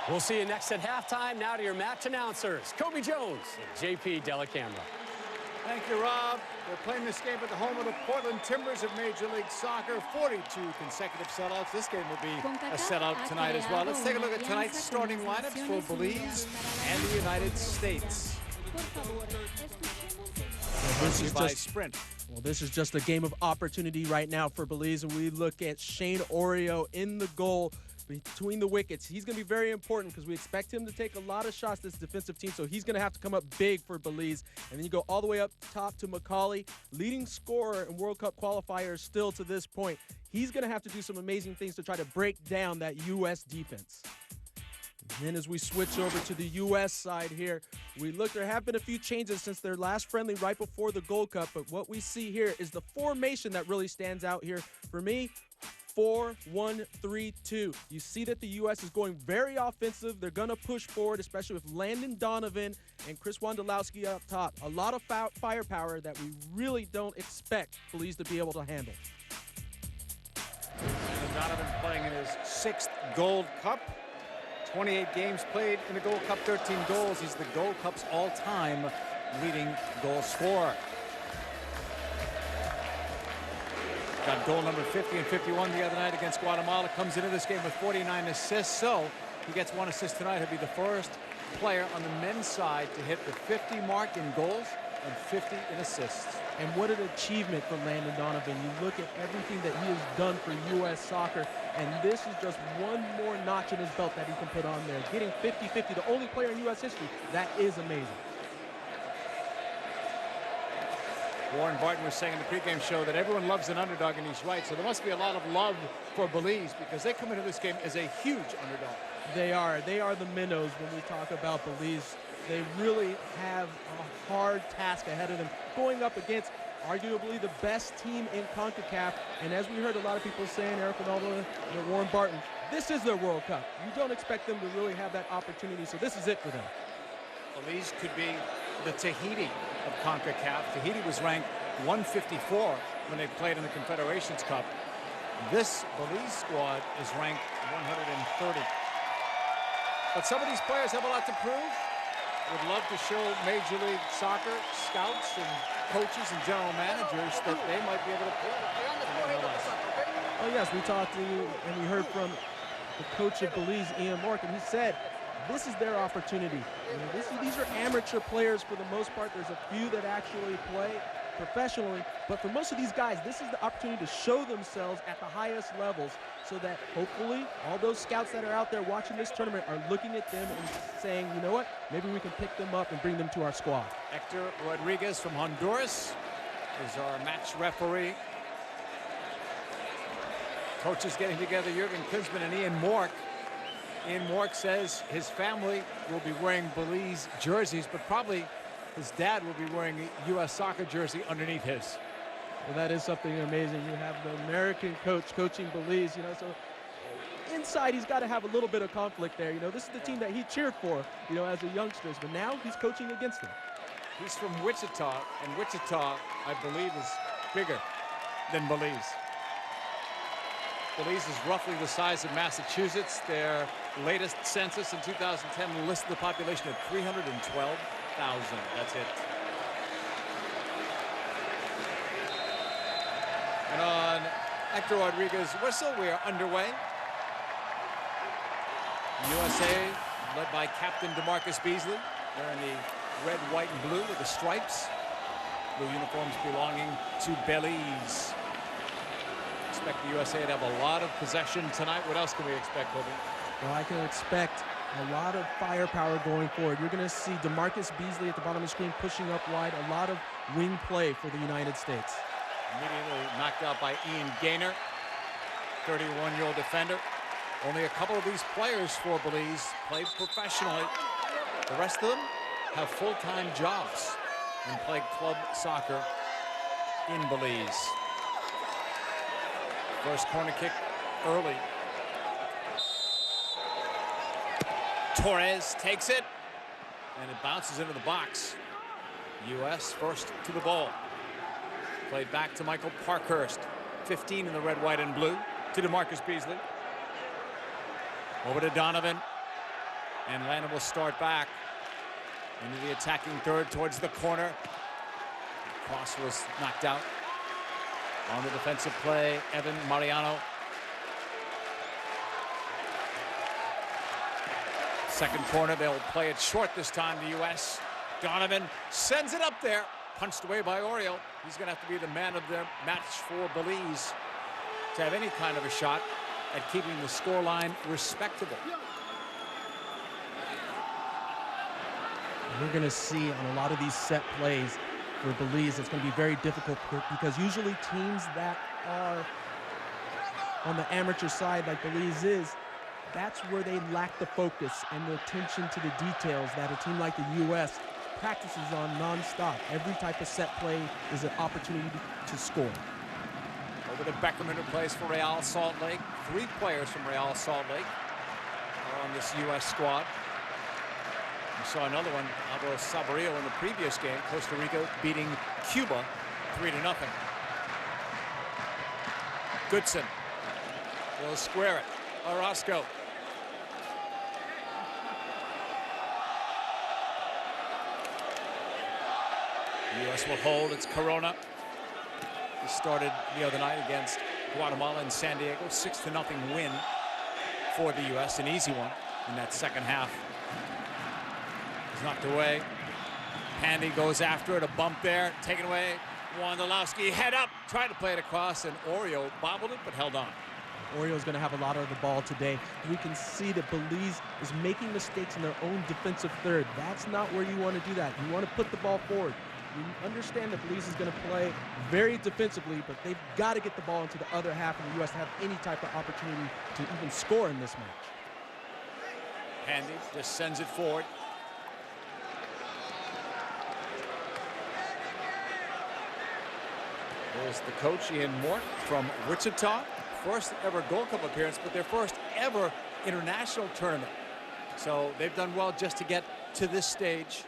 We'll see you next at halftime. Now to your match announcers, Kobe Jones and JP Delacamera. Thank you, Rob. They're playing this game at the home of the Portland Timbers of Major League Soccer. 42 consecutive sellouts. This game will be a sellout tonight as well. Let's take a look at tonight's starting lineups for Belize and the United States. This is by just Sprint. Well, this is just a game of opportunity right now for Belize, and we look at Shane Oreo in the goal between the wickets. He's going to be very important because we expect him to take a lot of shots, this defensive team, so he's going to have to come up big for Belize. And then you go all the way up top to Macaulay, leading scorer in World Cup qualifiers still to this point. He's going to have to do some amazing things to try to break down that U.S. defense. And then as we switch over to the U.S. side here, we look, there have been a few changes since their last friendly right before the Gold Cup, but what we see here is the formation that really stands out here for me. 4-1-3-2. You see that the U.S. is going very offensive. They're going to push forward, especially with Landon Donovan and Chris Wondolowski up top. A lot of firepower that we really don't expect Belize to be able to handle. Landon Donovan playing in his 6th Gold Cup. 28 games played in the Gold Cup, 13 goals. He's the Gold Cup's all-time leading goal scorer. Got goal number 50 and 51 the other night against Guatemala. Comes into this game with 49 assists, so he gets 1 assist tonight. He'll be the first player on the men's side to hit the 50 mark in goals and 50 in assists. And what an achievement for Landon Donovan. You look at everything that he has done for U.S. soccer, and this is just one more notch in his belt that he can put on there. Getting 50-50, the only player in U.S. history, that is amazing. Warren Barton was saying in the pregame show that everyone loves an underdog, and he's right. So there must be a lot of love for Belize because they come into this game as a huge underdog. They are the minnows when we talk about Belize. They really have a hard task ahead of them, going up against arguably the best team in CONCACAF. And as we heard a lot of people saying, Eric Ronaldo and Warren Barton, this is their World Cup. You don't expect them to really have that opportunity, so this is it for them. Belize could be the Tahiti of CONCACAF. Tahiti was ranked 154 when they played in the Confederations Cup. This Belize squad is ranked 130. But some of these players have a lot to prove. Would love to show Major League Soccer scouts and coaches and general managers that they might be able to play. Oh yes, we talked to and we heard from the coach of Belize, Ian Morgan. He said this is their opportunity. These are amateur players for the most part. There's a few that actually play professionally, but for most of these guys, this is the opportunity to show themselves at the highest levels so that hopefully all those scouts that are out there watching this tournament are looking at them and saying, you know what, maybe we can pick them up and bring them to our squad. Hector Rodriguez from Honduras is our match referee. Coaches getting together, Jurgen Klinsmann and Ian Mork. Ian Mork says his family will be wearing Belize jerseys, but probably his dad will be wearing a U.S. soccer jersey underneath his. Well, that is something amazing. You have the American coach coaching Belize, so inside he's got to have a little bit of conflict there. This is the team that he cheered for, as a youngsters, but now he's coaching against them. He's from Wichita, and Wichita, I believe, is bigger than Belize. Belize is roughly the size of Massachusetts. Their latest census in 2010 listed the population at 312,000. That's it. And on Hector Rodriguez's whistle, we are underway. USA, led by Captain DeMarcus Beasley. They're in the red, white, and blue with the stripes. Blue uniforms belonging to Belize. Expect the USA to have a lot of possession tonight. What else can we expect, Kobe? Well, I can expect a lot of firepower going forward. You're going to see DeMarcus Beasley at the bottom of the screen pushing up wide. A lot of wing play for the United States. Immediately knocked out by Ian Gaynor, 31-year-old defender. Only a couple of these players for Belize play professionally. The rest of them have full-time jobs and play club soccer in Belize. First corner kick early. Torres takes it, and it bounces into the box. U.S. first to the ball. Played back to Michael Parkhurst. 15 in the red, white, and blue. To DeMarcus Beasley. Over to Donovan. And Landon will start back into the attacking third towards the corner. Cross was knocked out. On the defensive play, Evan Mariano. Second corner, they'll play it short this time, the U.S. Donovan sends it up there. Punched away by Oriole. He's going to have to be the man of the match for Belize to have any kind of a shot at keeping the scoreline respectable. We're going to see on a lot of these set plays for Belize, it's going to be very difficult because usually teams that are on the amateur side like Belize is, that's where they lack the focus and the attention to the details that a team like the U.S. practices on nonstop. Every type of set play is an opportunity to score. Over to Beckerman, who plays for Real Salt Lake. 3 players from Real Salt Lake are on this U.S. squad. We saw another one, Alvaro Saborio, in the previous game. Costa Rica beating Cuba 3-0. Goodson will square it. Orozco. The U.S. will hold. It's Corona. He started the other night against Guatemala in San Diego. 6-0 win for the U.S. An easy one in that second half. He's knocked away. Pandy goes after it. A bump there. Taken away. Wondolowski head up. Tried to play it across, and Oreo bobbled it but held on. Oriole's going to have a lot of the ball today. We can see that Belize is making mistakes in their own defensive third. That's not where you want to do that. You want to put the ball forward. You understand that Belize is going to play very defensively, but they've got to get the ball into the other half of the U.S. to have any type of opportunity to even score in this match. Pandy just sends it forward. There's the coach, Ian Mort, from Wichita. First ever Gold Cup appearance, but their first ever international tournament. So they've done well just to get to this stage.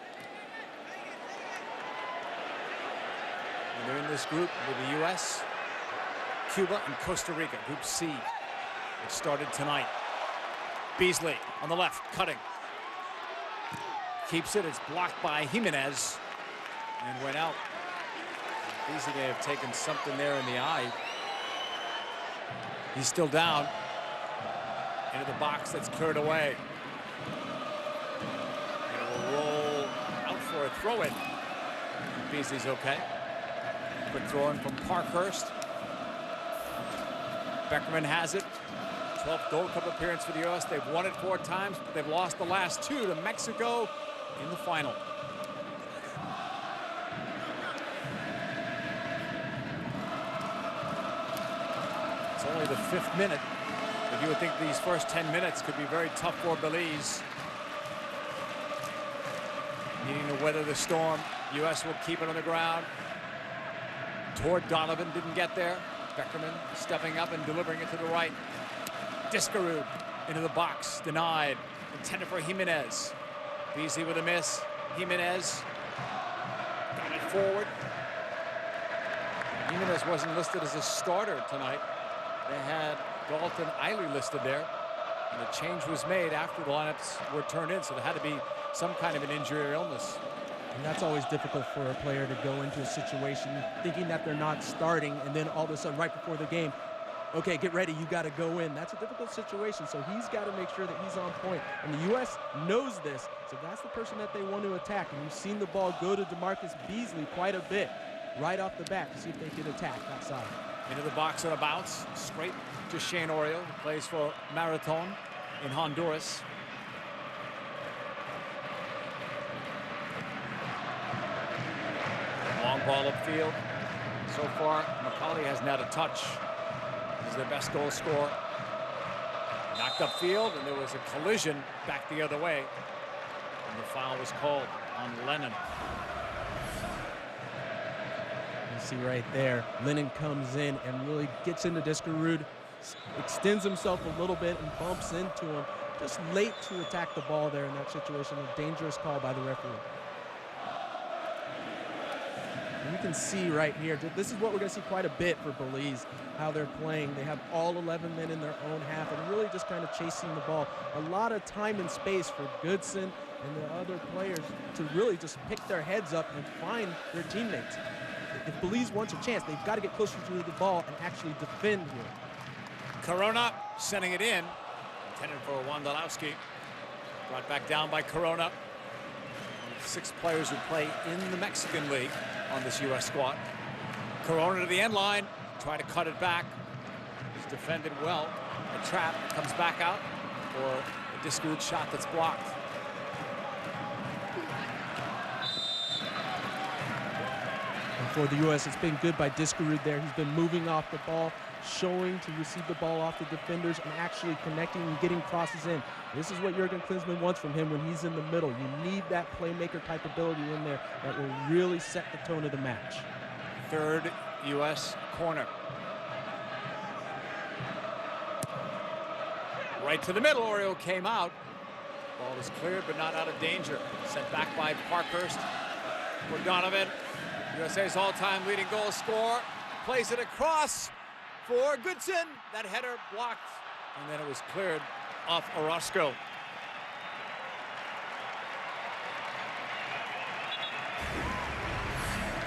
And they're in this group with the U.S., Cuba, and Costa Rica, Group C. It started tonight. Beasley on the left, cutting. Keeps it, it's blocked by Jimenez, and went out. Beasley may have taken something there in the eye. He's still down. Into the box that's cleared away. And it will roll out for a throw-in. Beasley's okay. Quick throw-in from Parkhurst. Beckerman has it. 12th Gold Cup appearance for the U.S. They've won it 4 times, but they've lost the last 2 to Mexico in the final. It's only the 5th minute, but you would think these first 10 minutes could be very tough for Belize. Needing to weather the storm. U.S. will keep it on the ground. Toward Donovan, didn't get there. Beckerman stepping up and delivering it to the right. Discarud into the box, denied. Intended for Jimenez. Beasley with a miss. Jimenez got it forward. Jimenez wasn't listed as a starter tonight. They had Dalton Eiley listed there, and a change was made after the lineups were turned in, so there had to be some kind of an injury or illness. And that's always difficult for a player to go into a situation thinking that they're not starting, and then all of a sudden right before the game, okay, get ready, you got to go in. That's a difficult situation, so he's got to make sure that he's on point. And the U.S. knows this, so that's the person that they want to attack. And we've seen the ball go to DeMarcus Beasley quite a bit right off the bat to see if they can attack that side. Into the box on a bounce, straight to Shane Oriole, who plays for Marathon in Honduras. Long ball upfield. So far, McCauley hasn't had a touch. He's their best goal scorer. Knocked upfield, and there was a collision back the other way. And the foul was called on Lennon. You see right there, Lennon comes in and really gets into Discarud, extends himself a little bit and bumps into him. Just late to attack the ball there in that situation. A dangerous call by the referee. You can see right here, this is what we're going to see quite a bit for Belize, how they're playing. They have all 11 men in their own half and really just kind of chasing the ball. A lot of time and space for Goodson and the other players to really just pick their heads up and find their teammates. If Belize wants a chance, they've got to get closer to the ball and actually defend here. Corona sending it in. Intended for Wondolowski. Brought back down by Corona. One of 6 players who play in the Mexican League on this U.S. squad. Corona to the end line. Try to cut it back. He's defended well. A trap comes back out for a Discouraged shot that's blocked. And for the U.S., it's been good by Discouraged there. He's been moving off the ball, showing to receive the ball off the defenders and actually connecting and getting crosses in. This is what Jurgen Klinsmann wants from him when he's in the middle. You need that playmaker type ability in there that will really set the tone of the match. Third U.S. corner. Right to the middle, Oriole came out. Ball is cleared but not out of danger. Sent back by Parkhurst. For Donovan, USA's all-time leading goal scorer. Plays it across for Goodson. That header blocked, and then it was cleared off Orozco.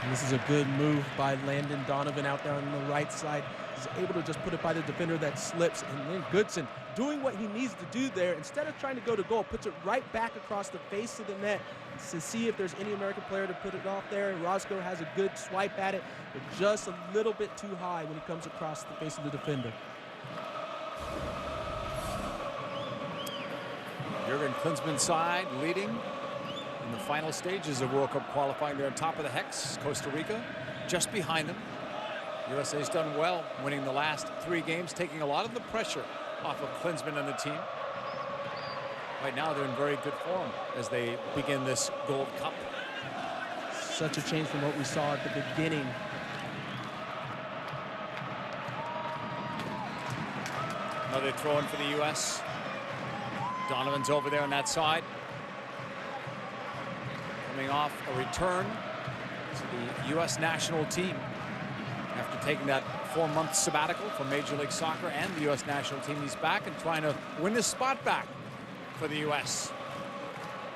And this is a good move by Landon Donovan out there on the right side. He's able to just put it by the defender that slips, and then Goodson doing what he needs to do there. Instead of trying to go to goal, puts it right back across the face of the net to see if there's any American player to put it off there. Orozco has a good swipe at it, but just a little bit too high when he comes across the face of the defender. Jurgen Klinsmann's side leading in the final stages of World Cup qualifying. They're on top of the hex. Costa Rica just behind them. USA's done well winning the last 3 games, taking a lot of the pressure off of Klinsmann and the team. Right now they're in very good form as they begin this Gold Cup. Such a change from what we saw at the beginning. Another throw in for the U.S. Donovan's over there on that side. Coming off a return to the U.S. national team after taking that 4-month sabbatical from Major League Soccer and the U.S. national team. He's back and trying to win his spot back for the U.S.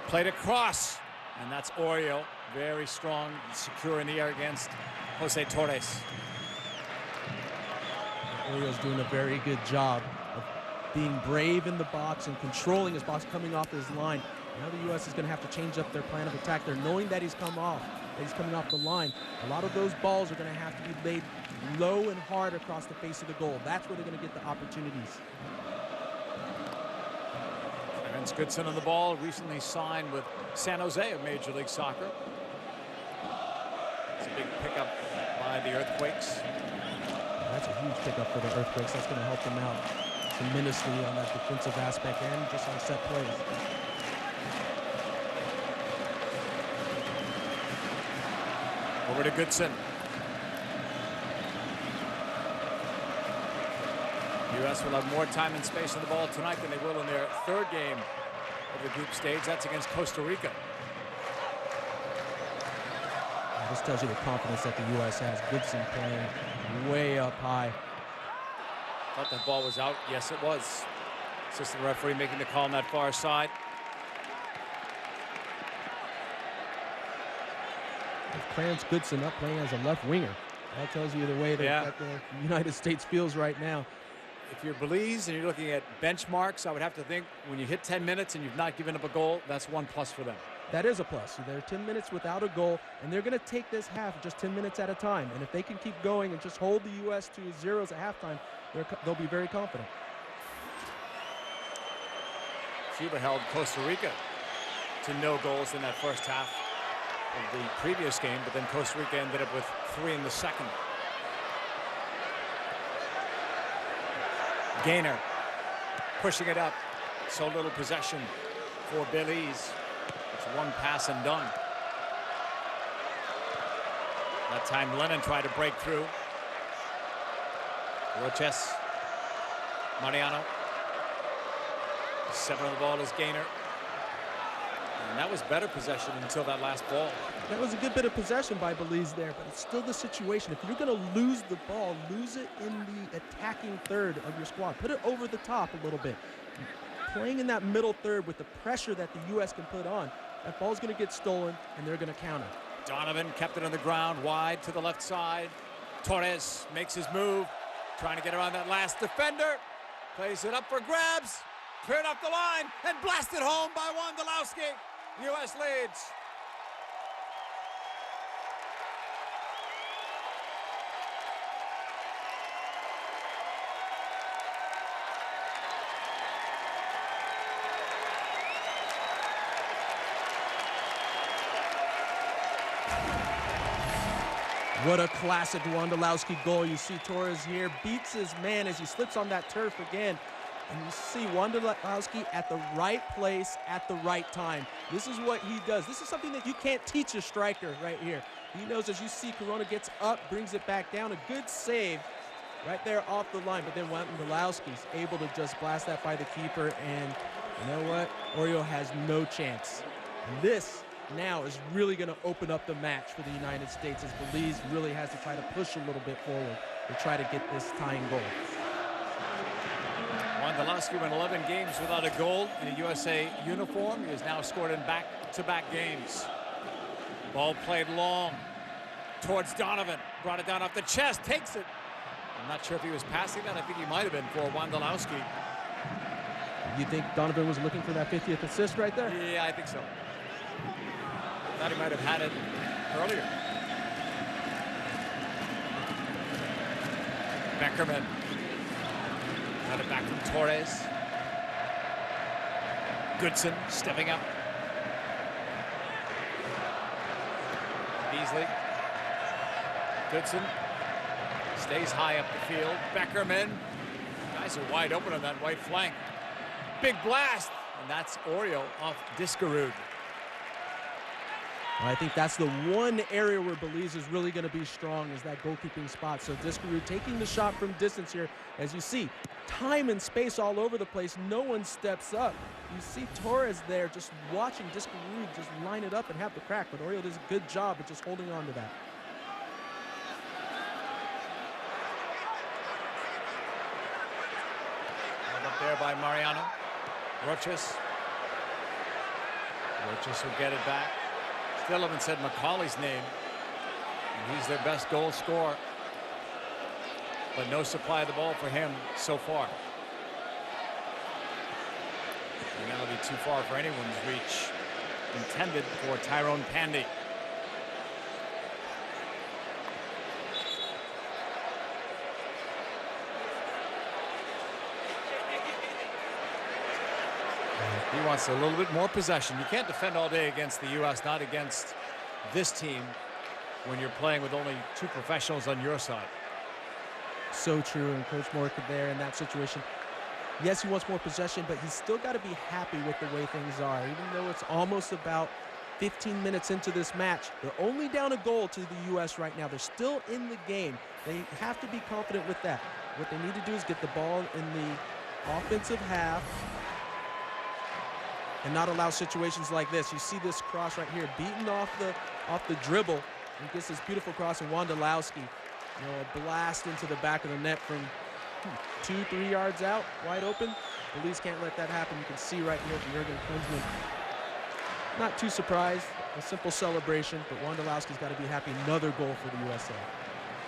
Played across, and that's Oriole. Very strong, secure in the air against Jose Torres. Oriole's doing a very good job of being brave in the box and controlling his box coming off his line. Now the U.S. is going to have to change up their plan of attack. They're knowing that he's coming off the line. A lot of those balls are going to have to be laid low and hard across the face of the goal. That's where they're going to get the opportunities. Terrence Goodson on the ball, recently signed with San Jose of Major League Soccer. It's a big pickup by the Earthquakes. That's a huge pickup for the Earthquakes. That's going to help them out tremendously on that defensive aspect and just on set plays. Over to Goodson. The U.S. will have more time and space on the ball tonight than they will in their 3rd game of the group stage. That's against Costa Rica. This tells you the confidence that the U.S. has. Goodson playing way up high. Thought that ball was out. Yes, it was. Assistant referee making the call on that far side. Clarence Goodson up playing as a left winger. That tells you the way that the United States feels right now. If you're Belize and you're looking at benchmarks, I would have to think when you hit 10 minutes and you've not given up a goal, that's 1+ for them. That is a plus. They're 10 minutes without a goal, and they're going to take this half just 10 minutes at a time. And if they can keep going and just hold the U.S. to 0s at halftime, they'll be very confident. Cuba held Costa Rica to no goals in that first half of the previous game, but then Costa Rica ended up with 3 in the second. Gaynor pushing it up. So little possession for Belize. It's 1 pass and done. That time Lennon tried to break through. Roches. Mariano. 7 on the ball is Gaynor. And that was better possession until that last ball. That was a good bit of possession by Belize there, but it's still the situation. If you're going to lose the ball, lose it in the attacking third of your squad. Put it over the top a little bit. Playing in that middle third with the pressure that the U.S. can put on, that ball's going to get stolen, and they're going to counter. Donovan kept it on the ground, wide to the left side. Torres makes his move, trying to get around that last defender. Plays it up for grabs, cleared off the line, and blasted home by Wondolowski. U.S. leads. What a classic Wondolowski goal. You see Torres here, beats his man as he slips on that turf again. And you see Wondolowski at the right place at the right time. This is what he does. This is something that you can't teach a striker right here. He knows, as you see, Corona gets up, brings it back down. A good save right there off the line. But then Wondolowski's able to just blast that by the keeper. And you know what? Oriole has no chance. And this now is really going to open up the match for the United States, as Belize really has to try to push a little bit forward to try to get this tying goal. Wondolowski went 11 games without a goal in a USA uniform. He has now scored in back-to-back games. Ball played long towards Donovan. Brought it down off the chest, takes it. I'm not sure if he was passing that. I think he might have been for Wondolowski. You think Donovan was looking for that 50th assist right there? Yeah, I think so. Thought he might have had it earlier. Beckerman got it back from Torres. Goodson stepping up. Beasley. Goodson stays high up the field. Beckerman. Guys are wide open on that right flank. Big blast, and that's Oriole off Discarud. Well, I think that's the one area where Belize is really going to be strong, is that goalkeeping spot. So Discarud taking the shot from distance here. As you see, time and space all over the place. No one steps up. You see Torres there just watching Discarud just line it up and have the crack. But Oriole does a good job of just holding on to that. Held up there by Mariano. Roches. Roches will get it back. Still haven't said McCauley's name. And he's their best goal scorer. But no supply of the ball for him so far. And that'll be too far for anyone's reach. Intended for Tyrone Pandy. He wants a little bit more possession. You can't defend all day against the U.S., not against this team, when you're playing with only two professionals on your side. So true, and Coach Morka there in that situation. Yes, he wants more possession, but he's still got to be happy with the way things are. Even though it's almost about 15 minutes into this match, they're only down a goal to the U.S. right now. They're still in the game. They have to be confident with that. What they need to do is get the ball in the offensive half and not allow situations like this. You see this cross right here, beaten off the dribble. He gets this beautiful cross, and Wondolowski, a blast into the back of the net from 2-3 yards out, wide open. Belize can't let that happen. You can see right here from Jurgen Klinsmann. Not too surprised, a simple celebration, but Wondolowski's got to be happy. Another goal for the USA.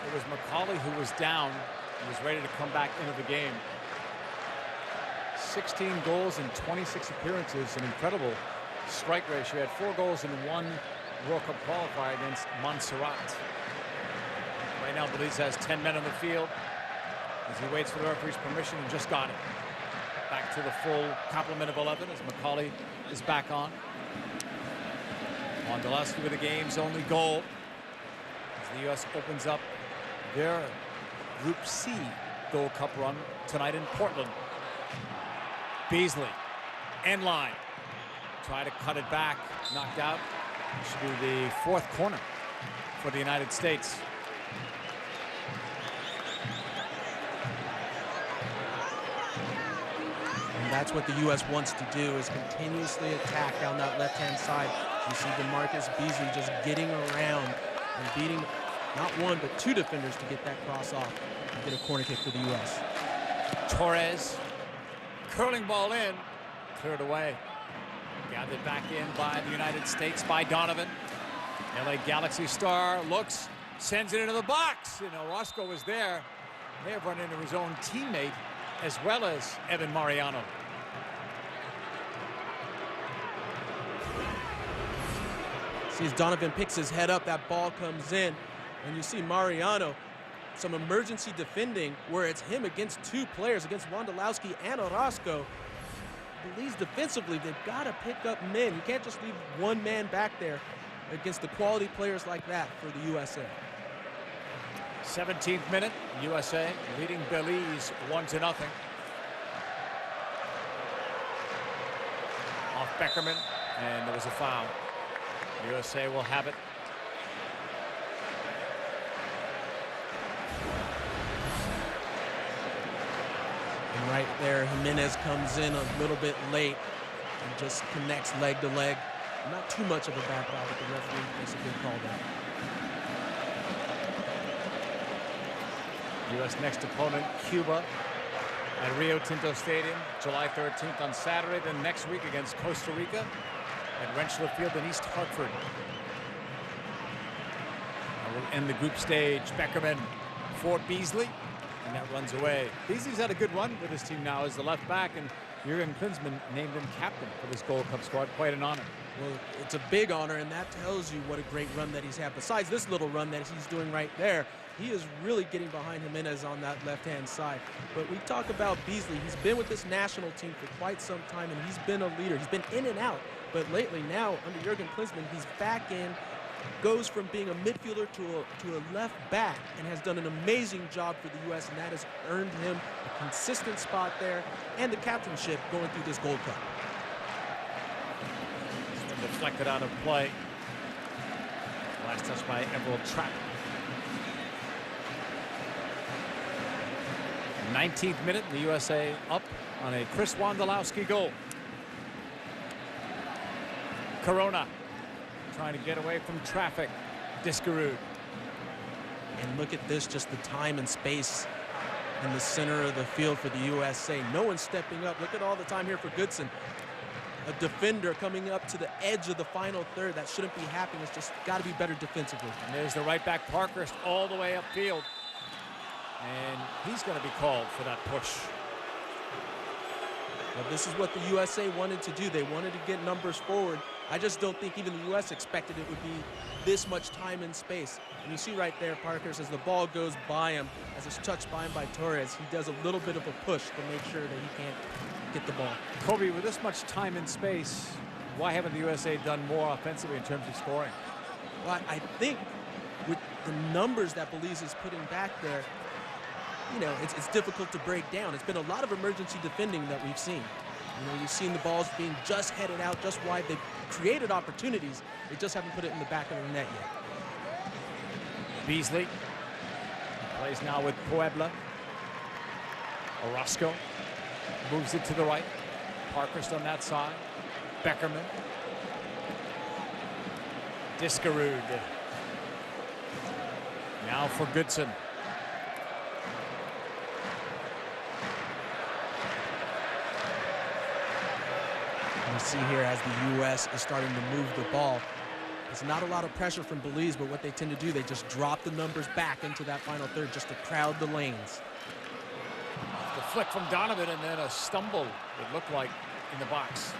It was McCauley who was down and was ready to come back into the game. 16 goals in 26 appearances, an incredible strike ratio. He had 4 goals in 1 World Cup qualifier against Montserrat. Right now, Belize has 10 men on the field as he waits for the referee's permission, and just got it. Back to the full complement of 11 as McCauley is back on. Wondolowski with the game's only goal as the U.S. opens up their Group C Gold Cup run tonight in Portland. Beasley, end line. Try to cut it back, knocked out. It should be the 4th corner for the United States. And that's what the U.S. wants to do, is continuously attack down that left-hand side. You see DeMarcus Beasley just getting around and beating not one, but two defenders to get that cross off and get a corner kick for the U.S. Torres, curling ball in, cleared away. Gathered back in by the United States by Donovan. LA Galaxy star looks, sends it into the box. You know, Roscoe was there. May have run into his own teammate as well as Evan Mariano. See, as Donovan picks his head up, that ball comes in, and you see Mariano, some emergency defending where it's him against two players, against Wondolowski and Orozco. Belize defensively, they've got to pick up men. You can't just leave one man back there against the quality players like that for the USA. 17th minute, USA leading Belize 1-0. Off Beckerman, and there was a foul. USA will have it. And right there, Jimenez comes in a little bit late and just connects leg to leg. Not too much of a bad foul, but the referee makes a good call there. U.S. next opponent, Cuba, at Rio Tinto Stadium, July 13th on Saturday. Then next week against Costa Rica at Rentschler Field in East Hartford. We'll end the group stage. Beckerman for Beasley, and that runs away. Beasley's had a good run with his team now as the left back, and Jurgen Klinsmann named him captain for this Gold Cup squad. Quite an honor. Well, it's a big honor, and that tells you what a great run that he's had. Besides this little run that he's doing right there, he is really getting behind Jimenez on that left-hand side. But we talk about Beasley. He's been with this national team for quite some time, and he's been a leader. He's been in and out. But lately now, under Jurgen Klinsmann, he's back in, goes from being a midfielder to a left back, and has done an amazing job for the U.S., and that has earned him a consistent spot there and the captainship going through this Gold Cup. This one deflected out of play. Last touch by Emerald Trapp. 19th minute, the USA up on a Chris Wondolowski goal. Corona trying to get away from traffic. Discarud. And look at this, just the time and space in the center of the field for the USA. No one's stepping up. Look at all the time here for Goodson. A defender coming up to the edge of the final third. That shouldn't be happening. It's just got to be better defensively. And there's the right back Parkhurst all the way upfield. And he's going to be called for that push. Well, this is what the USA wanted to do. They wanted to get numbers forward. I just don't think even the U.S. expected it would be this much time and space. And you see right there, Parkhurst, as the ball goes by him, as it's touched by him by Torres, he does a little bit of a push to make sure that he can't get the ball. Kobe, with this much time and space, why haven't the USA done more offensively in terms of scoring? Well, I think with the numbers that Belize is putting back there, you know, it's difficult to break down. It's been a lot of emergency defending that we've seen. You know, you've seen the balls being just headed out, just wide. They've created opportunities. They just haven't put it in the back of the net yet. Beasley plays now with Puebla. Orozco moves it to the right. Parkhurst on that side. Beckerman. Discarud. Now for Goodson. You see here as the U.S. is starting to move the ball. It's not a lot of pressure from Belize, but what they tend to do, they just drop the numbers back into that final third just to crowd the lanes. The flick from Donovan and then a stumble, it looked like, in the box.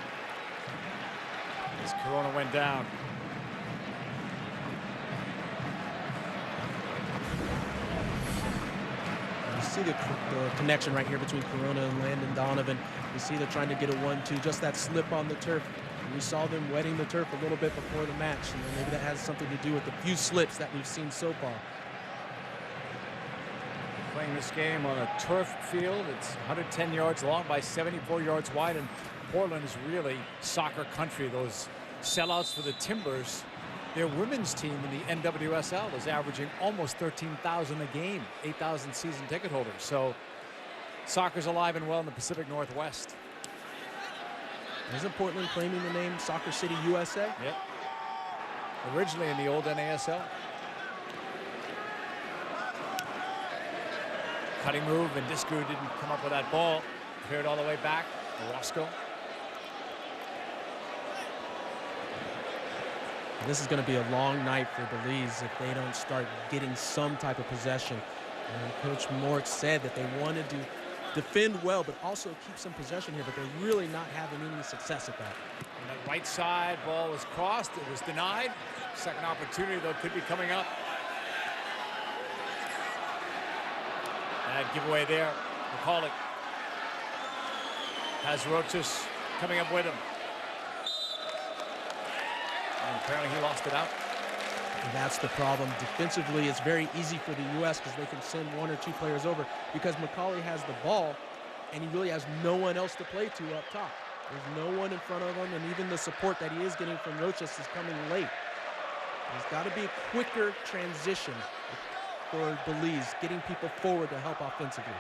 As Corona went down. You see the connection right here between Corona and Landon Donovan. You see they're trying to get a 1-2, just that slip on the turf. And we saw them wetting the turf a little bit before the match. And maybe that has something to do with the few slips that we've seen so far. Playing this game on a turf field. It's 110 yards long by 74 yards wide. And Portland is really soccer country. Those sellouts for the Timbers. Their women's team in the NWSL is averaging almost 13,000 a game, 8,000 season ticket holders. So soccer's alive and well in the Pacific Northwest. Isn't Portland claiming the name Soccer City, USA? Yep. Originally in the old NASL. Cutting move, and Discu didn't come up with that ball. Cleared all the way back. Orozco. This is going to be a long night for Belize if they don't start getting some type of possession. And Coach Mork said that they wanted to defend well, but also keep some possession here, but they're really not having any success at that. And that right side ball was crossed. It was denied. Second opportunity, though, could be coming up. Bad giveaway there. McCauley has Roches coming up with him. And apparently he lost it out. And that's the problem. Defensively, it's very easy for the U.S. because they can send one or two players over because McCauley has the ball and he really has no one else to play to up top. There's no one in front of him, and even the support that he is getting from Roches is coming late. There's got to be a quicker transition for Belize, getting people forward to help offensively.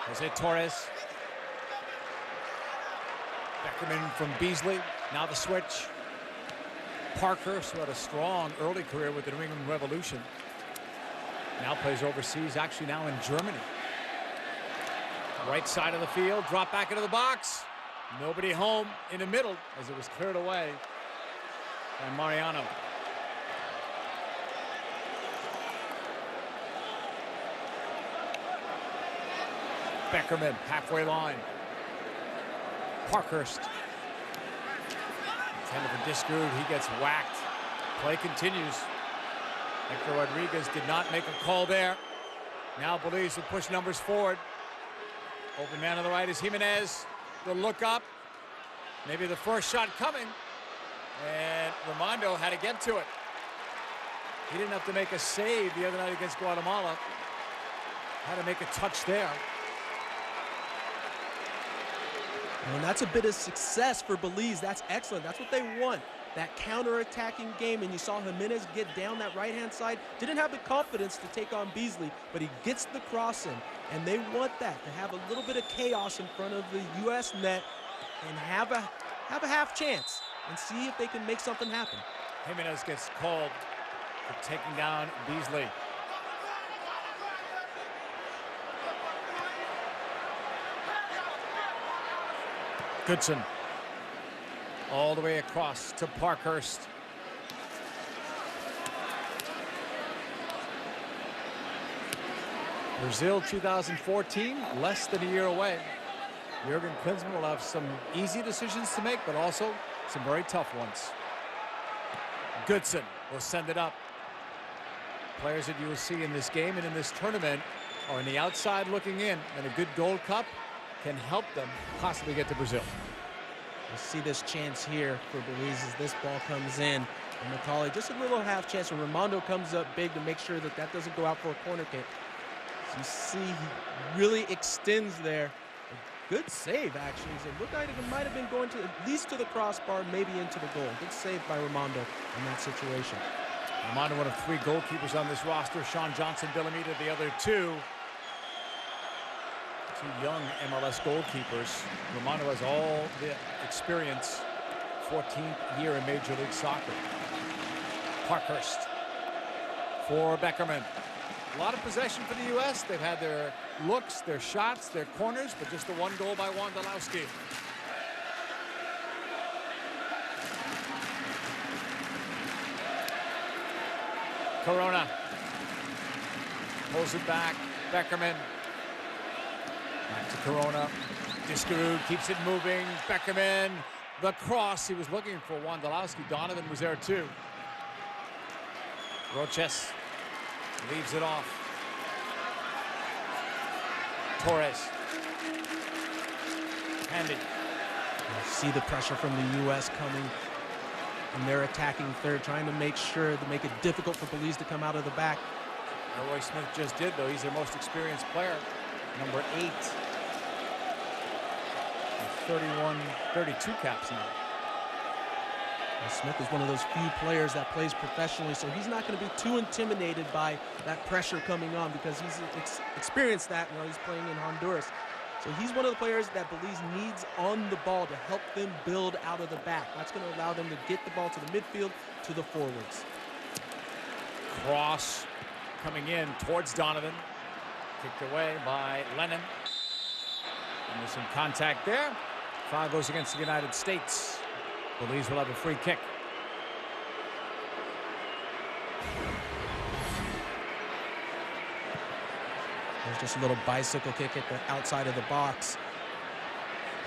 Jose Torres. Beckerman from Beasley. Now the switch. Parkhurst, who had a strong early career with the New England Revolution, now plays overseas, actually now in Germany. Right side of the field, drop back into the box. Nobody home in the middle as it was cleared away by Mariano. Beckerman, halfway line. Parkhurst. Intended for Discu, he gets whacked. Play continues. Hector Rodriguez did not make a call there. Now Belize will push numbers forward. Open man on the right is Jimenez. The look up. Maybe the first shot coming. And Raimondo had to get to it. He didn't have to make a save the other night against Guatemala. Had to make a touch there. And that's a bit of success for Belize. That's excellent. That's what they want. That counter-attacking game, and you saw Jimenez get down that right-hand side. Didn't have the confidence to take on Beasley, but he gets the cross in, and they want that, to have a little bit of chaos in front of the U.S. net and have a half chance and see if they can make something happen. Jimenez gets called for taking down Beasley. Goodson all the way across to Parkhurst. Brazil 2014, less than a year away. Jurgen Klinsmann will have some easy decisions to make, but also some very tough ones. Goodson will send it up. Players that you will see in this game and in this tournament are on the outside looking in, and a good Gold Cup can help them possibly get to Brazil. We'll see this chance here for Belize as this ball comes in. And McCauley, just a little half chance, and Raimondo comes up big to make sure that that doesn't go out for a corner kick. So you see he really extends there. A good save, actually. It looked like it might have been going to at least to the crossbar, maybe into the goal. Good save by Raimondo in that situation. Raimondo, one of three goalkeepers on this roster. Sean Johnson, Billamita, the other two. Two young MLS goalkeepers. Raimondo has all the experience. 14th year in Major League Soccer. Parkhurst for Beckerman. A lot of possession for the U.S. They've had their looks, their shots, their corners, but just the one goal by Wondolowski. Corona pulls it back. Beckerman. Back to Corona. Discu keeps it moving. Beckerman. The cross. He was looking for Wondolowski. Donovan was there too. Roches leaves it off. Torres. Handy. You see the pressure from the U.S. coming, and they're attacking third, trying to make sure to make it difficult for Belize to come out of the back. Roy Smith just did, though. He's their most experienced player. Number 8. 32 caps now. And Smith is one of those few players that plays professionally, so he's not going to be too intimidated by that pressure coming on because he's experienced that while he's playing in Honduras. So he's one of the players that Belize needs on the ball to help them build out of the back. That's going to allow them to get the ball to the midfield, to the forwards. Cross coming in towards Donovan. Kicked away by Lennon. And there's some contact there. Foul goes against the United States. Belize will have a free kick. There's just a little bicycle kick at the outside of the box.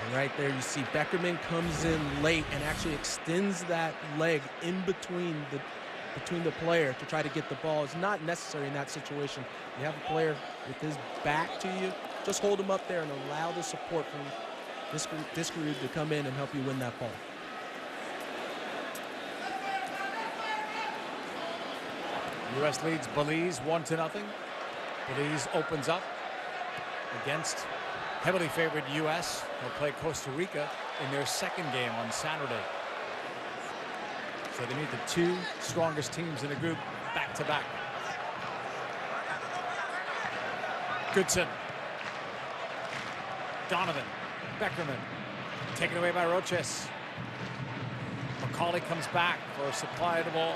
And right there you see Beckerman comes in late and actually extends that leg in between the player to try to get the ball. It's not necessary in that situation. You have a player with his back to you, just hold him up there and allow the support from Discarud to come in and help you win that ball. U.S. leads Belize 1-0. Belize opens up against heavily favored U.S. They'll play Costa Rica in their second game on Saturday. So they need the two strongest teams in the group back to back. Goodson. Donovan. Beckerman. Taken away by Roches. McCauley comes back for a supply of the ball.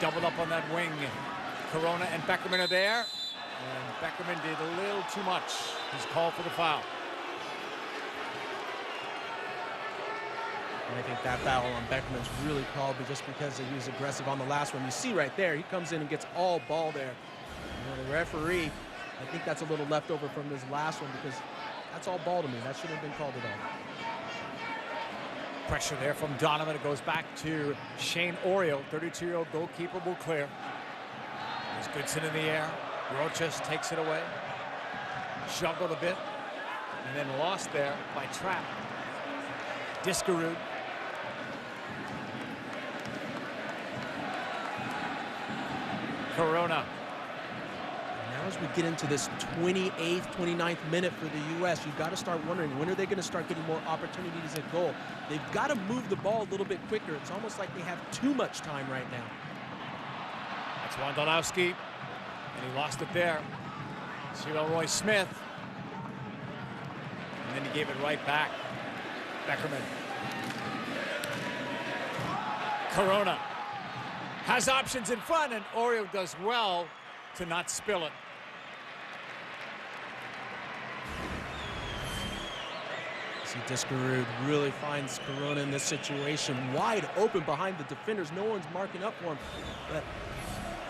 Doubled up on that wing. Corona and Beckerman are there. And Beckerman did a little too much. He's called for the foul. And I think that foul on Beckerman's really called just because he was aggressive on the last one. You see right there, he comes in and gets all ball there. And the referee, I think that's a little leftover from his last one because that's all ball to me. That shouldn't have been called at all. Pressure there from Donovan. It goes back to Shane Oriole. 32-year-old goalkeeper will clear. There's Goodson in the air. Roches takes it away. Juggled a bit. And then lost there by Trapp. Discarud. Corona. Now as we get into this 28th, 29th minute for the U.S., you've got to start wondering, when are they going to start getting more opportunities at goal? They've got to move the ball a little bit quicker. It's almost like they have too much time right now. That's Wondolowski, and he lost it there. Cyril Roy Smith. And then he gave it right back. Beckerman. Corona has options in front, and Oriole does well to not spill it. See, Discarud really finds Corona in this situation wide open behind the defenders. No one's marking up for him. But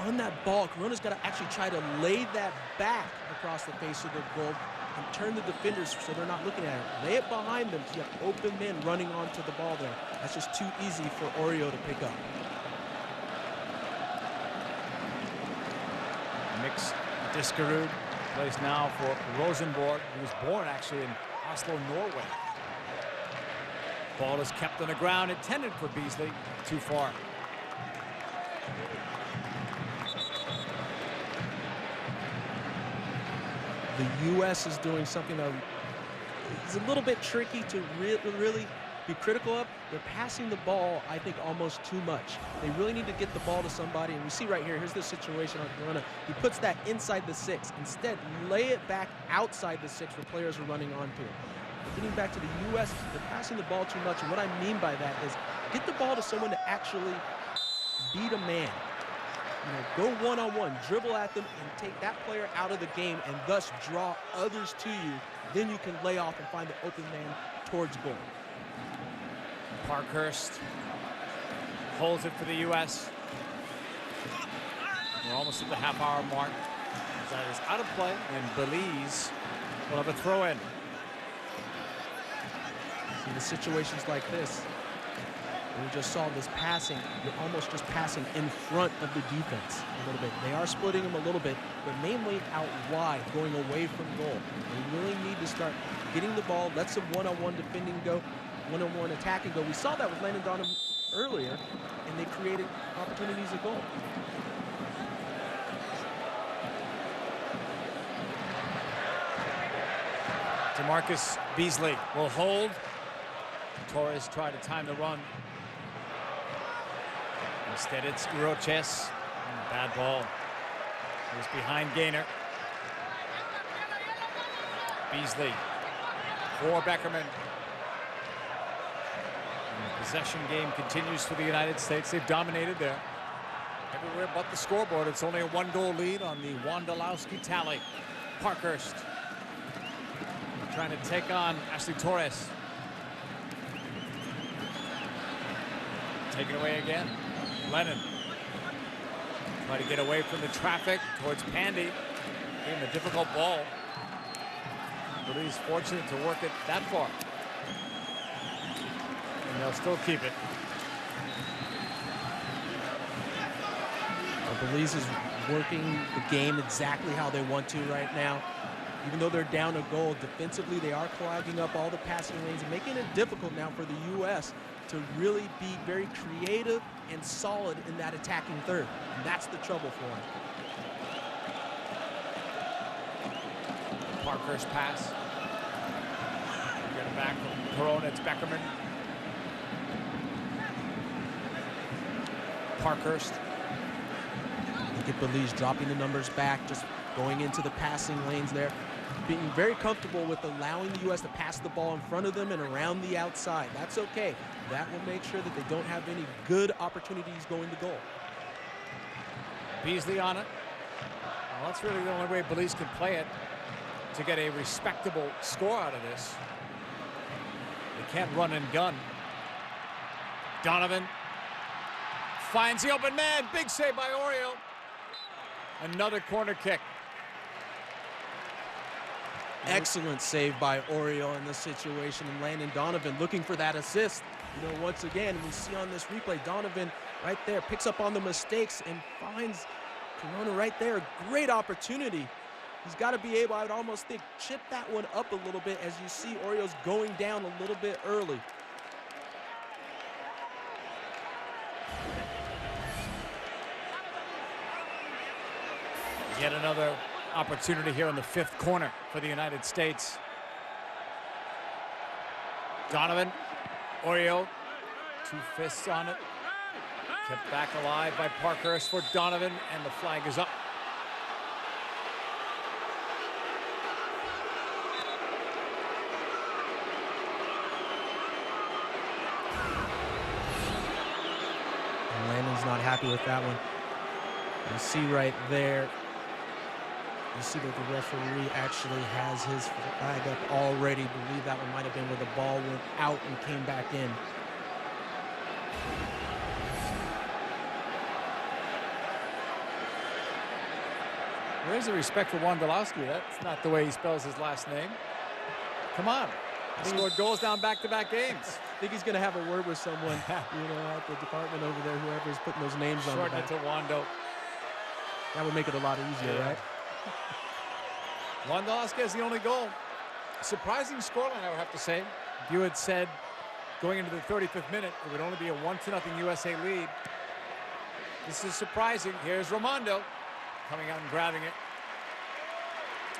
on that ball, Corona's got to actually try to lay that back across the face of the goal and turn the defenders so they're not looking at it. Lay it behind them so you have open men running onto the ball there. That's just too easy for Oriole to pick up. Mix Discarud plays now for Rosenborg, who was born actually in Oslo, Norway. Ball is kept on the ground, intended for Beasley, too far. The U.S. is doing something that is a little bit tricky to really be critical of. They're passing the ball, I think, almost too much. They really need to get the ball to somebody, and we see right here, here's the situation on Corona. He puts that inside the 6. Instead, lay it back outside the 6 where players are running onto it. But getting back to the U.S., they're passing the ball too much, and what I mean by that is get the ball to someone to actually beat a man. You know, go one-on-one, dribble at them, and take that player out of the game, and thus draw others to you. Then you can lay off and find the open man towards goal. Parkhurst holds it for the U.S. We're almost at the half-hour mark. That is out of play, and Belize will have a throw-in. See, the situations like this, we just saw this passing. You're almost just passing in front of the defense a little bit. They are splitting them a little bit, but mainly out wide, going away from goal. They really need to start getting the ball, let some one-on-one defending go, one-on-one attacking go. We saw that with Landon Donovan earlier, and they created opportunities at goal. DeMarcus Beasley will hold. Torres tried to time the run. Instead, it's Roches. Bad ball. It was behind Gaynor. Beasley for Beckerman. And the possession game continues for the United States. They've dominated there. Everywhere but the scoreboard. It's only a 1-goal lead on the Wondolowski tally. Parkhurst trying to take on Ashley Torres. Taken away again. Lennon. Try to get away from the traffic towards Pandy. Gave him a difficult ball. But he's fortunate to work it that far. And they'll still keep it. Belize is working the game exactly how they want to right now. Even though they're down a goal, defensively they are clogging up all the passing lanes and making it difficult now for the U.S. to really be very creative and solid in that attacking third. And that's the trouble for them. Parkhurst pass. Get it back from Corona. It's Beckerman. Parkhurst. Look at Belize dropping the numbers back, just going into the passing lanes there. Being very comfortable with allowing the U.S. to pass the ball in front of them and around the outside. That's okay. That will make sure that they don't have any good opportunities going to goal. Beasley on it. Well, that's really the only way Belize can play it to get a respectable score out of this. They can't run and gun. Donovan finds the open man. Big save by Oriole. Another corner kick. Excellent save by Oriole in this situation, and Landon Donovan looking for that assist. You know, once again, we see on this replay, Donovan right there picks up on the mistakes and finds Corona right there. Great opportunity. He's got to be able, I would almost think, chip that one up a little bit as you see Orioles going down a little bit early. Yet another opportunity here in the fifth corner for the United States. Donovan, Oriole, 2 fists on it. Kept back alive by Parkhurst for Donovan, and the flag is up. And Landon's not happy with that one. You see right there, you see that the referee actually has his flag up already. I believe that one might have been where the ball went out and came back in. Where's the respect for Wondolowski? That's not the way he spells his last name. Come on. He scored goals down back-to-back games. I think he's going to have a word with someone, you know, at the department over there, whoever's putting those names on. Shorten it to Wando. That would make it a lot easier, right? Wondolowski has the only goal. Surprising scoreline, I would have to say. If you had said going into the 35th minute, it would only be a 1-0 USA lead. This is surprising. Here's Raimondo coming out and grabbing it.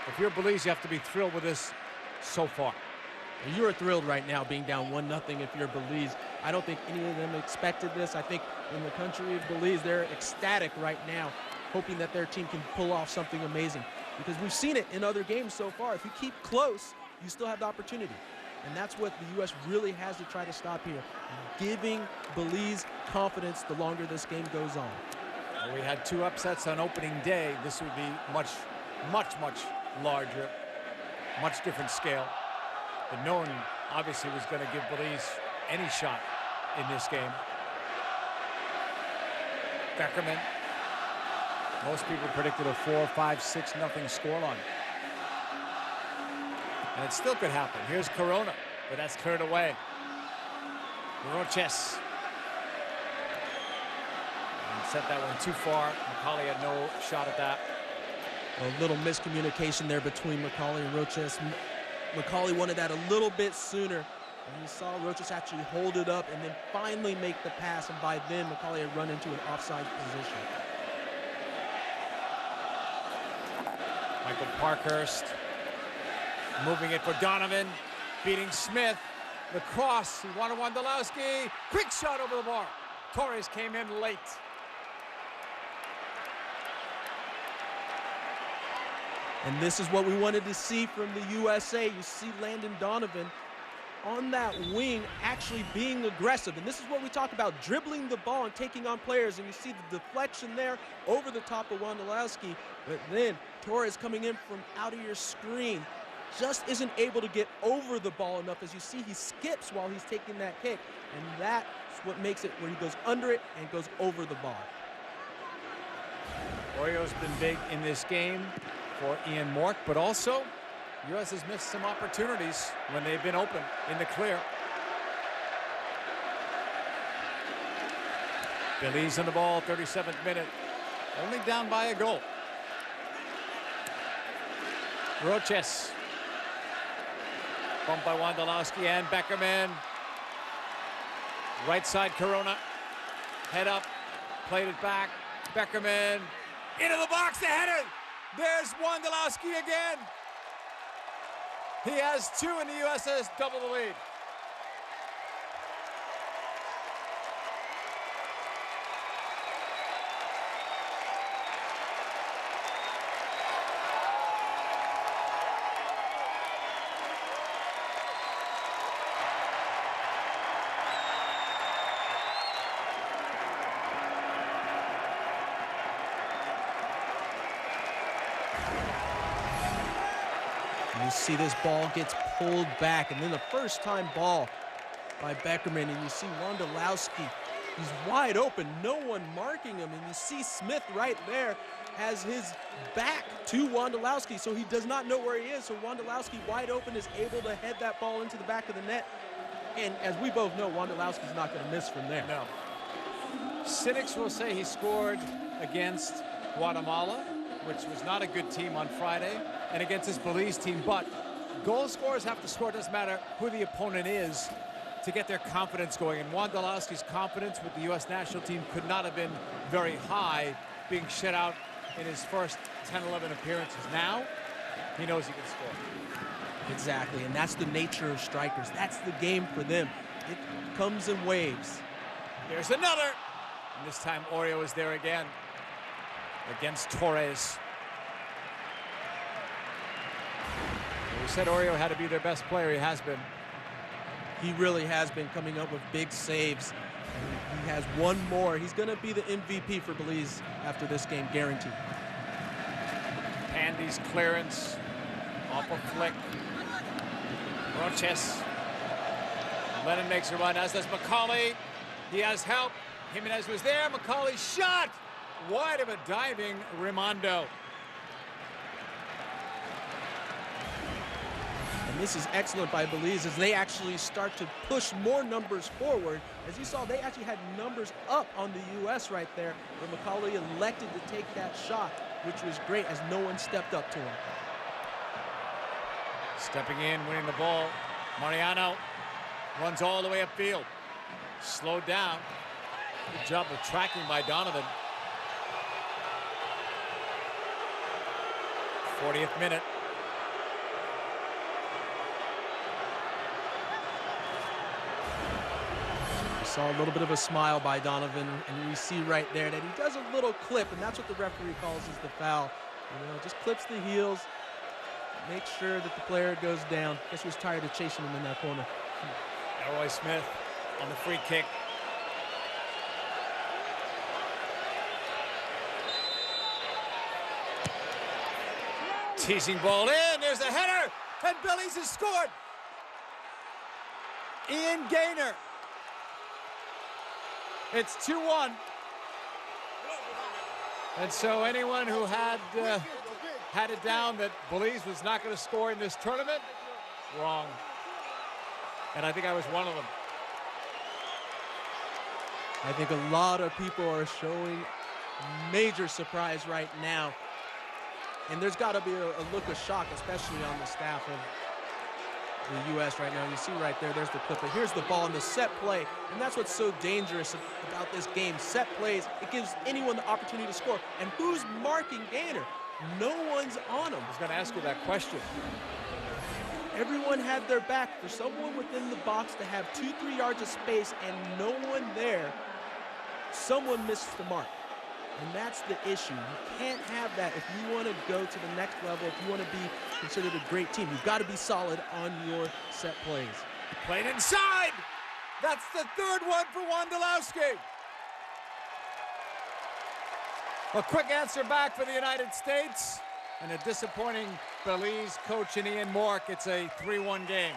If you're Belize, you have to be thrilled with this so far. You are thrilled right now being down 1-0 if you're Belize. I don't think any of them expected this. I think in the country of Belize, they're ecstatic right now, hoping that their team can pull off something amazing. Because we've seen it in other games so far. If you keep close, you still have the opportunity. And that's what the U.S. really has to try to stop here, giving Belize confidence the longer this game goes on. Well, we had 2 upsets on opening day. This would be much, much, much larger, much different scale. But no one obviously was going to give Belize any shot in this game. Beckerman. Most people predicted a 4, 5, 6-0 scoreline. And it still could happen. Here's Corona, but that's cleared away. Roches. And sent that one too far. McCauley had no shot at that. A little miscommunication there between McCauley and Roches. McCauley wanted that a little bit sooner. And you saw Roches actually hold it up and then finally make the pass. And by then, McCauley had run into an offside position. Michael Parkhurst moving it for Donovan, beating Smith. The cross, he wanted Wondolowski. Quick shot over the bar. Torres came in late. And this is what we wanted to see from the USA. You see Landon Donovan on that wing actually being aggressive. And this is what we talk about, dribbling the ball and taking on players. And you see the deflection there over the top of Wondolowski. But then Torres coming in from out of your screen just isn't able to get over the ball enough. As you see, he skips while he's taking that kick. And that's what makes it where he goes under it and goes over the ball. Orio's been big in this game for Ian Mork, but also U.S. has missed some opportunities when they've been open in the clear. Belize on the ball, 37th minute. Only down by a goal. Roches. Bumped by Wondolowski and Beckerman. Right side Corona. Head up. Played it back. Beckerman. Into the box, the header. There's Wondolowski again. He has two, and the U.S. has double the lead. You see this ball gets pulled back, and then the first time ball by Beckerman, and you see Wondolowski. He's wide open, no one marking him, and you see Smith right there has his back to Wondolowski, so he does not know where he is. So Wondolowski, wide open, is able to head that ball into the back of the net. And as we both know, Wondolowski's not going to miss from there. No. Cynics will say he scored against Guatemala, which was not a good team on Friday, and against this Belize team, but goal scorers have to score. It doesn't matter who the opponent is to get their confidence going. And Wondolowski's confidence with the U.S. national team could not have been very high, being shut out in his first 10-11 appearances. Now, he knows he can score. Exactly, and that's the nature of strikers. That's the game for them. It comes in waves. There's another. And this time, Orio is there again against Torres. We said Orio had to be their best player. He has been. He really has been coming up with big saves. And he has one more. He's going to be the MVP for Belize after this game, guaranteed. Pandy's clearance off a flick. Roches. Lennon makes a run, as does McCauley. He has help. Jimenez was there. McCauley shot wide of a diving Rimondo. And this is excellent by Belize as they actually start to push more numbers forward. As you saw, they actually had numbers up on the U.S. right there, but McCauley elected to take that shot, which was great as no one stepped up to him. Stepping in, winning the ball. Mariano runs all the way upfield. Slowed down. Good job of tracking by Donovan. 40th minute. Saw a little bit of a smile by Donovan, and we see right there that he does a little clip, and that's what the referee calls is the foul. You know, just clips the heels, make sure that the player goes down. Guess he was tired of chasing him in that corner. Elroy Smith on the free kick. Teasing ball in, there's a header, and Belize has scored. Ian Gaynor. It's 2-1. And so anyone who had it down that Belize was not going to score in this tournament, wrong. And I think I was one of them. I think a lot of people are showing major surprise right now. And there's got to be a look of shock, especially on the staff of the U.S. right now. You see right there, there's the clip. But here's the ball in the set play. And that's what's so dangerous about this game. Set plays, it gives anyone the opportunity to score. And who's marking Gaynor? No one's on him. I was going to ask you that question. Everyone had their back. For someone within the box to have 2-3 yards of space and no one there, someone missed the mark. And that's the issue. You can't have that if you want to go to the next level, if you want to be considered a great team. You've got to be solid on your set plays. Played inside. That's the third one for Wondolowski. A quick answer back for the United States. And a disappointing Belize coach in Ian Mork. It's a 3-1 game.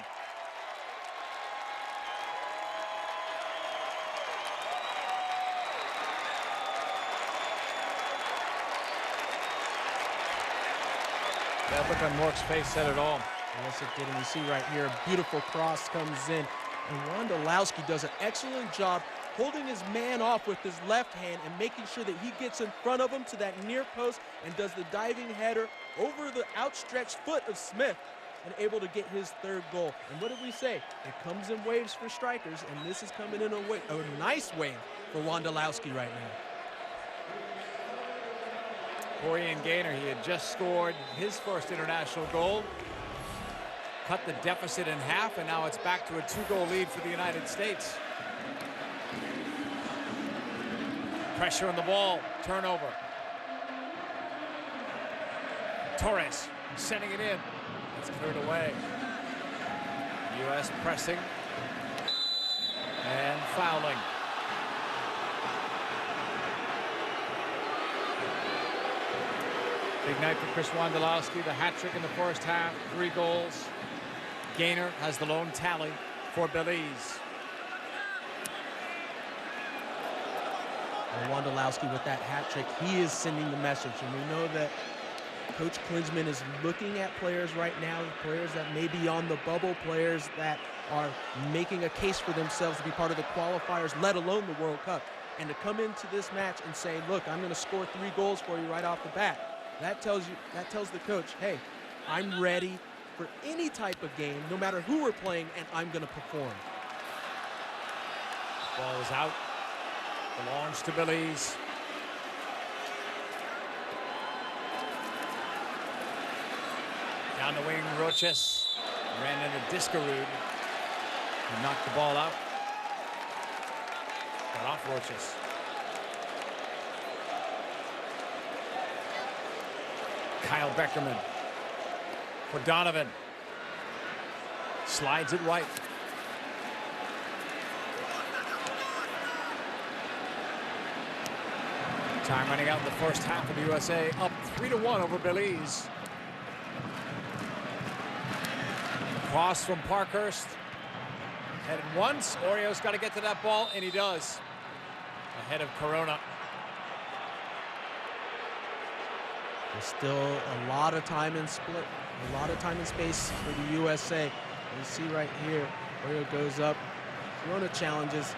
That look on Mork's face said it all. Yes, it did. And we see right here, a beautiful cross comes in. And Wondolowski does an excellent job holding his man off with his left hand and making sure that he gets in front of him to that near post and does the diving header over the outstretched foot of Smith and able to get his third goal. And what did we say? It comes in waves for strikers, and this is coming in a nice wave for Wondolowski right now. Ian Gaynor, he had just scored his first international goal, cut the deficit in half, and now it's back to a 2-goal lead for the United States. Pressure on the ball, turnover. Torres sending it in. It's cleared away. U.S. pressing and fouling. Big night for Chris Wondolowski, the hat trick in the first half, 3 goals. Gaynor has the lone tally for Belize. And Wondolowski with that hat trick, he is sending the message. And we know that Coach Klinsmann is looking at players right now, players that may be on the bubble, players that are making a case for themselves to be part of the qualifiers, let alone the World Cup. And to come into this match and say, look, I'm going to score 3 goals for you right off the bat. That tells the coach, hey, I'm ready for any type of game, no matter who we're playing, and I'm going to perform. Ball is out. Belongs to Belize. Down the wing, Roches ran into Discarud. He knocked the ball out. Got off Roches. Kyle Beckerman for Donovan. Slides it right. Time running out in the first half of the USA, up 3-1 over Belize. Cross from Parkhurst. Headed once. Orio's got to get to that ball, and he does. Ahead of Corona. There's still a lot of time in split, a lot of time and space for the USA. You see right here, Orio goes up. Corona challenges.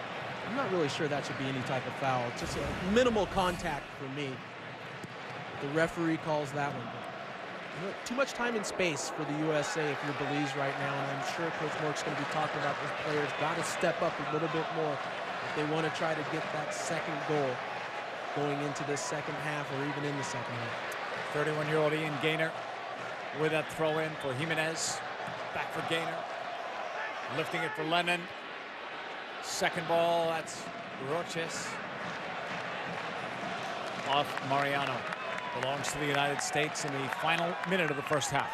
I'm not really sure that should be any type of foul. It's just a minimal contact for me. The referee calls that one. But too much time and space for the USA if you're Belize right now, and I'm sure Coach Mork's going to be talking about those players. Got to step up a little bit more if they want to try to get that second goal going into this second half or even in the second half. 31-year-old Ian Gaynor with that throw-in for Jimenez. Back for Gaynor. Lifting it for Lennon. Second ball, that's Roches. Off Mariano. Belongs to the United States in the final minute of the first half.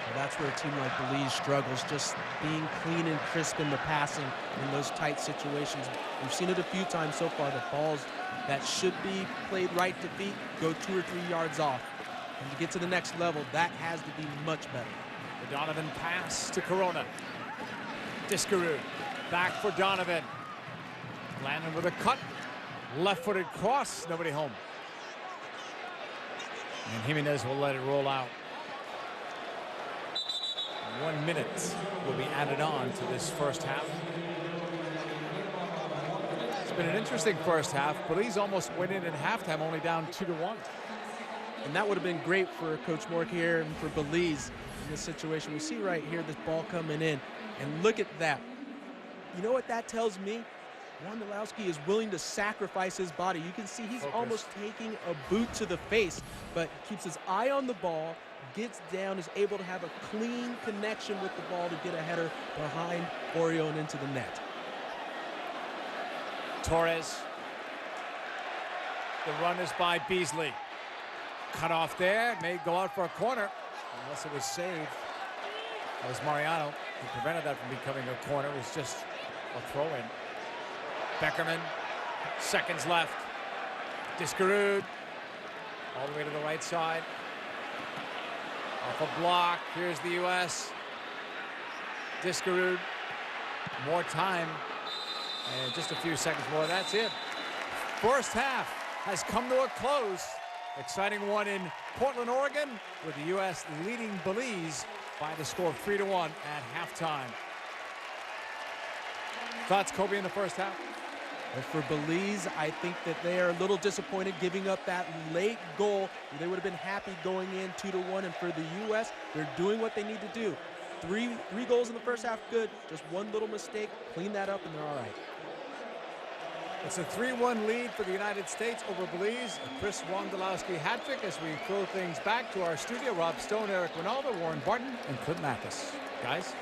Well, that's where a team like Belize struggles, just being clean and crisp in the passing in those tight situations. We've seen it a few times so far, the balls that should be played right to feet go 2 or 3 yards off. And to get to the next level, that has to be much better. The Donovan pass to Corona. Discarud. Back for Donovan. Landon with a cut. Left-footed cross. Nobody home. And Jimenez will let it roll out. 1 minute will be added on to this first half. It's been an interesting first half. Belize almost went in at halftime, only down 2-1. And that would have been great for Coach Mork here and for Belize in this situation. We see right here this ball coming in. And look at that. You know what that tells me? Wondolowski is willing to sacrifice his body. You can see he's almost taking a boot to the face, but keeps his eye on the ball, gets down, is able to have a clean connection with the ball to get a header behind Orio and into the net. Torres. The run is by Beasley. Cut off there, may go out for a corner, unless it was saved. That was Mariano who prevented that from becoming a corner. It was just a throw-in. Beckerman, seconds left. Discarud, all the way to the right side. Off a block, here's the U.S. Discarud, more time, and just a few seconds more, that's it. First half has come to a close. Exciting one in Portland, Oregon, with the U.S. leading Belize by the score of 3-1 at halftime. Thoughts, Kobe, in the first half? Well, for Belize, I think that they are a little disappointed giving up that late goal. They would have been happy going in 2-1, and for the U.S., they're doing what they need to do. Three goals in the first half, good. Just one little mistake, clean that up, and they're all right. It's a 3-1 lead for the United States over Belize. A Chris Wondolowski hat trick as we throw things back to our studio. Rob Stone, Eric Ronaldo, Warren Barton, and Clint Mathis. Guys?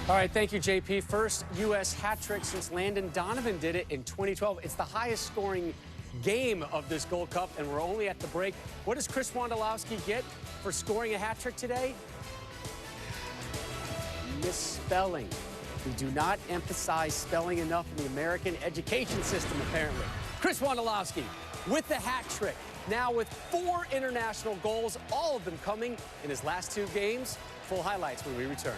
All right, thank you, JP. First U.S. hat trick since Landon Donovan did it in 2012. It's the highest scoring game of this Gold Cup, and we're only at the break. What does Chris Wondolowski get for scoring a hat trick today? Misspelling. We do not emphasize spelling enough in the American education system, apparently. Chris Wondolowski with the hat trick. Now with 4 international goals, all of them coming in his last 2 games. Full highlights when we return.